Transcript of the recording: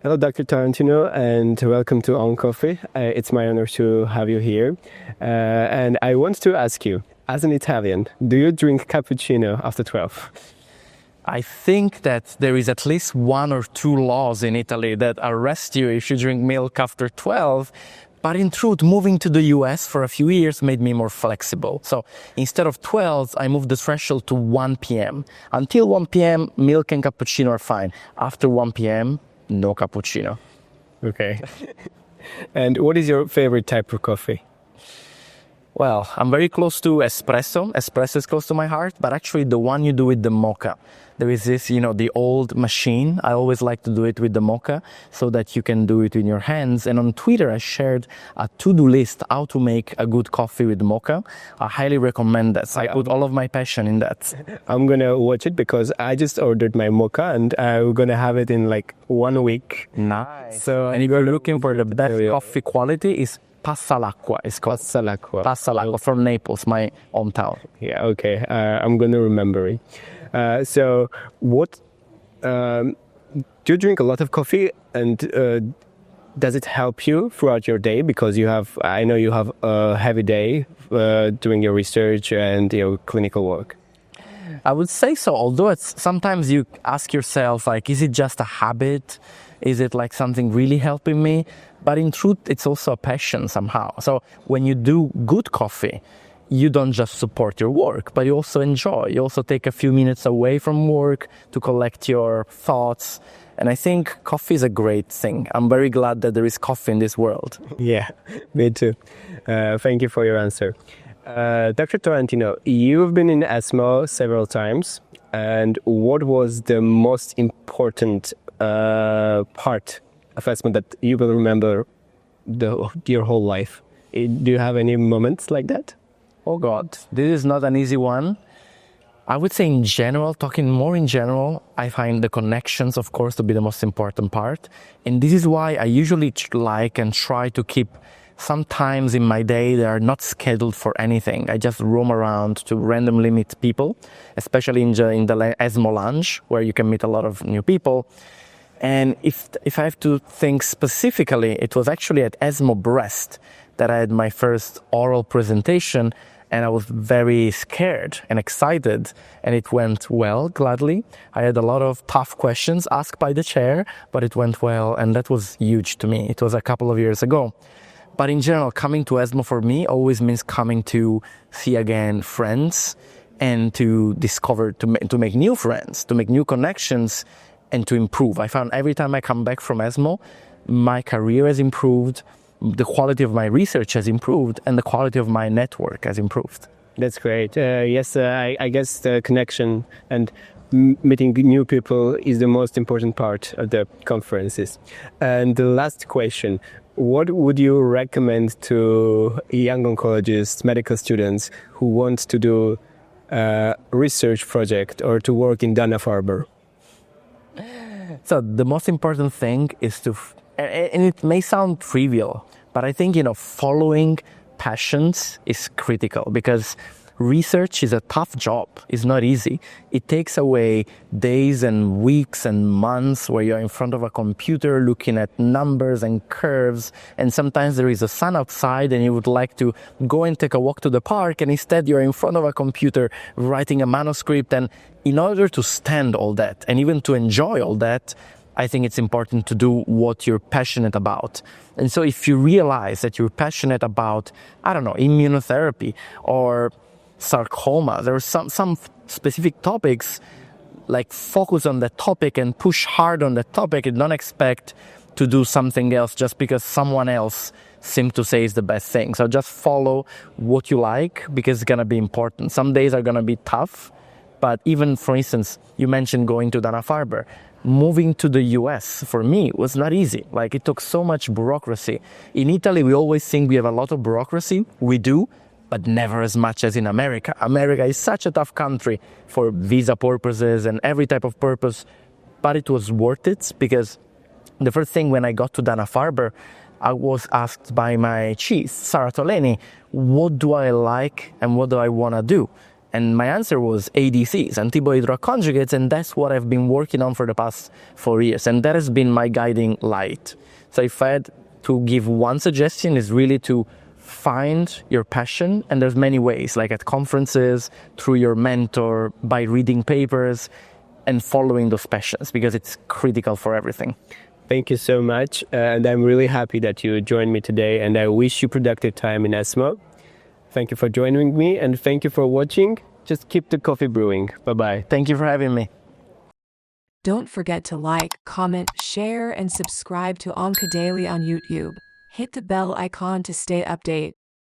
Hello, Dr. Tarantino, and welcome to OnCoffee. It's my honor to have you here. And I want to ask you, as an Italian, do you drink cappuccino after 12? I think that there is at least 1 or 2 laws in Italy that arrest you if you drink milk after 12. But in truth, moving to the US for a few years made me more flexible. So instead of 12, I moved the threshold to 1 p.m. Until 1 p.m., milk and cappuccino are fine. After 1 p.m., no cappuccino. Okay. And what is your favorite type of coffee? Well, I'm very close to espresso. Espresso is close to my heart, but actually the one you do with the mocha. There is this, the old machine. I always like to do it with the mocha so that you can do it in your hands. And on Twitter, I shared a to-do list how to make a good coffee with mocha. I highly recommend that. I put all of my passion in that. I'm going to watch it because I just ordered my mocha and I'm going to have it in like 1 week. Nice. And if you're looking for the best coffee quality, is Passa l'acqua. It's called Passa l'acqua. Passa l'acqua from Naples, my hometown. Yeah, okay. I'm going to remember it. So what, do you drink a lot of coffee and does it help you throughout your day? Because I know you have a heavy day doing your research and your clinical work. I would say so, although sometimes you ask yourself, is it just a habit? Is it like something really helping me? But in truth, it's also a passion somehow. So when you do good coffee, you don't just support your work, but you also enjoy. You also take a few minutes away from work to collect your thoughts. And I think coffee is a great thing. I'm very glad that there is coffee in this world. Yeah, me too. Thank you for your answer. Dr. Tarantino, you've been in ESMO several times. And what was the most important part of ESMO that you will remember your whole life? Do you have any moments like that? Oh God, this is not an easy one. I would say in general, talking more in general, I find the connections, of course, to be the most important part. And this is why I usually like and try to keep some times in my day that are not scheduled for anything. I just roam around to randomly meet people, especially in the ESMO lounge, where you can meet a lot of new people. And if I have to think specifically, it was actually at ESMO Breast that I had my first oral presentation, and I was very scared and excited, and it went well, gladly. I had a lot of tough questions asked by the chair, but it went well, and that was huge to me. It was a couple of years ago. But in general, coming to ESMO for me always means coming to see again friends and to discover, to make new friends, to make new connections, and to improve. I found every time I come back from ESMO, my career has improved, the quality of my research has improved, and the quality of my network has improved. That's great. Yes, I guess the connection and meeting new people is the most important part of the conferences. And the last question, what would you recommend to young oncologists, medical students who want to do a research project or to work in Dana-Farber? So the most important thing is and it may sound trivial, but I think, following passions is critical because research is a tough job. It's not easy. It takes away days and weeks and months where you're in front of a computer looking at numbers and curves. And sometimes there is a sun outside and you would like to go and take a walk to the park. And instead you're in front of a computer writing a manuscript. And in order to stand all that and even to enjoy all that, I think it's important to do what you're passionate about. And so if you realize that you're passionate about, immunotherapy or sarcoma, there are some specific topics, like focus on that topic and push hard on that topic and don't expect to do something else just because someone else seems to say is the best thing. So just follow what you like because it's going to be important. Some days are going to be tough, but even, for instance, you mentioned going to Dana-Farber. Moving to the US, for me, was not easy. It took so much bureaucracy. In Italy, we always think we have a lot of bureaucracy. We do, but never as much as in America. America is such a tough country for visa purposes and every type of purpose, but it was worth it because the first thing when I got to Dana-Farber, I was asked by my chief, Sarah Toleni, what do I like and what do I want to do? And my answer was ADCs, antibody drug conjugates, and that's what I've been working on for the past 4 years. And that has been my guiding light. So if I had to give one suggestion, is really to find your passion. And there's many ways, like at conferences, through your mentor, by reading papers, and following those passions, because it's critical for everything. Thank you so much. And I'm really happy that you joined me today, and I wish you productive time in ESMO. Thank you for joining me, and thank you for watching. Just keep the coffee brewing. Bye-bye. Thank you for having me. Don't forget to like, comment, share, and subscribe to OncoDaily on YouTube. Hit the bell icon to stay updated.